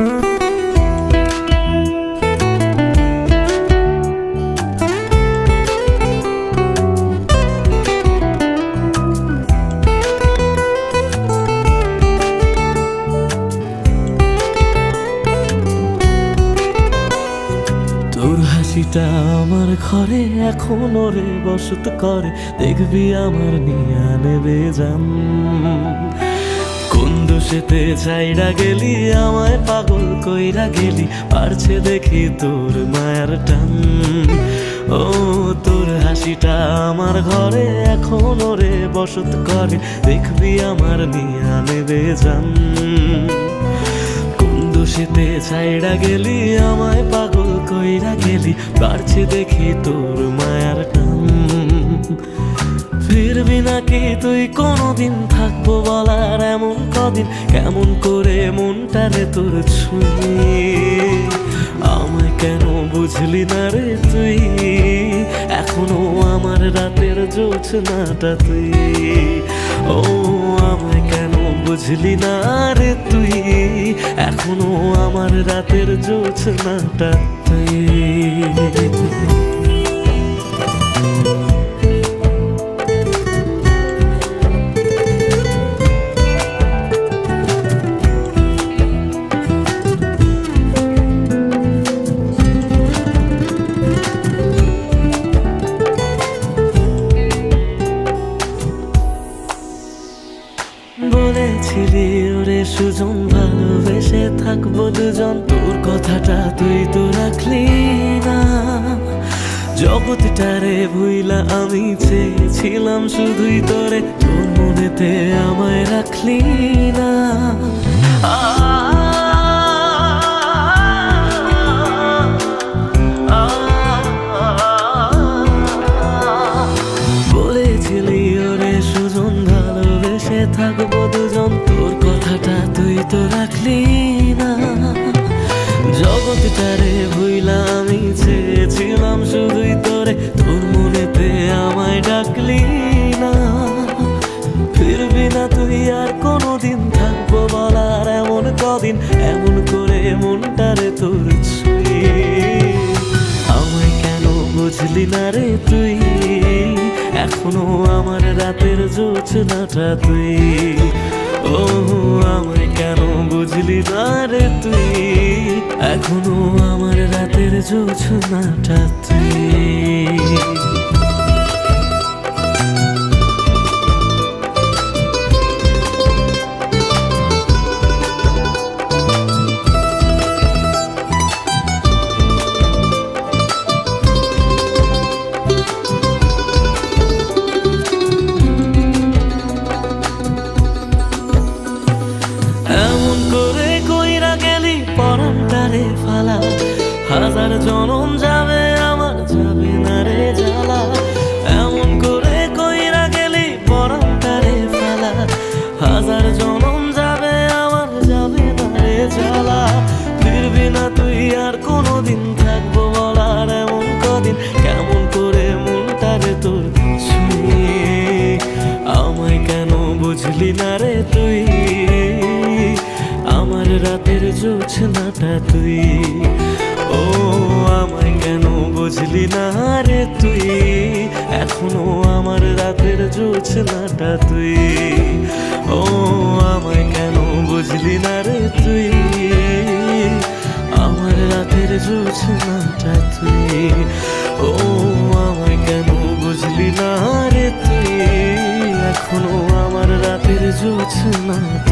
তোর হাসিটা আমার ঘরে এখনো রে বসত করে, দেখবি আমার নিয়া নেবে জান। কোন দোষেতে ছাইড়া গেলি আমায় পাগল কইরা গেলি, পারছে দেখি তোর মায়ার টান। ও তোর হাসিটা আমার ঘরে এখনো রে বসত করে, দেখবি আমার নিয়া নেবে জান। দোষেতে ছাইড়া গেলি আমায় পাগল কইরা গেলি, পারছে দেখি তোর মায়ার টান। ফিরবি নাকি তুই কোনদিন, থাকবো বলার এমন কদিন, কেমন করে মনটারে তোর ছুঁয়ে। আমায় কেন বুঝলি না রে তুই, এখনো আমার রাতের জোছনাটা তুই। ও আমায় কেন বুঝলি না রে তুই, এখনো আমার রাতের জোছনাটা তুই। বলেছিলি ওরে সুজন ভালোবেসে থাকবো দুজন, তোর কথাটা তুই তো রাখলি না। জগৎটারে ভুইলা আমি চেয়েছিলাম শুধুই তোরে, তোর মনেতে আমায় রাখলি না। বলেছিলি ওরে সুজন ভালোবেসে থাকবো দুজন, তোর কথাটা তুই তো রাখলি না। জগৎটারে ভুইলা আমি চেয়েছিলাম শুধুই তোরে, তোর মনেতে আমায় ডাকলি না। ফিরবি না তুই আর কোনোদিন, থাকবো বলার এমন কদিন, এমন করে মনটারে তোর ছুঁয়ে। আমায় কেন বুঝলি না রে তুই, এখনো আমার রাতের জোছনাটা তুই। ও আমায় কেন বুঝলি না রে তুই, এখনো আমার রাতের জোছনাটা তুই। পরাণটারে ফালা, হাজার জনম যাবে আমার যাবে না রে জ্বালা। এমন করে কইরা গেলি পরাণটারে ফালা, হাজার জনম যাবে আমার যাবে না রে জ্বালা। ফিরবি না তুই আর কোনোদিন, থাকবো বলার এমন কদিন, কেমন করে মনটারে তোর ছুঁয়ে। আমায় কেন বুঝলি না রে তুই, আমার রাতের জোছনাটা তুই। ও আমায় কেন বুঝলি না রে তুই, এখনো আমার রাতের জোছনাটা তুই। ও আমায় কেন বুঝলি না রে তুই, আমার রাতের জোছনাটা তুই। ও আমায় কেন বুঝলি না রে তুই, এখনো আমার রাতের জোছনাটা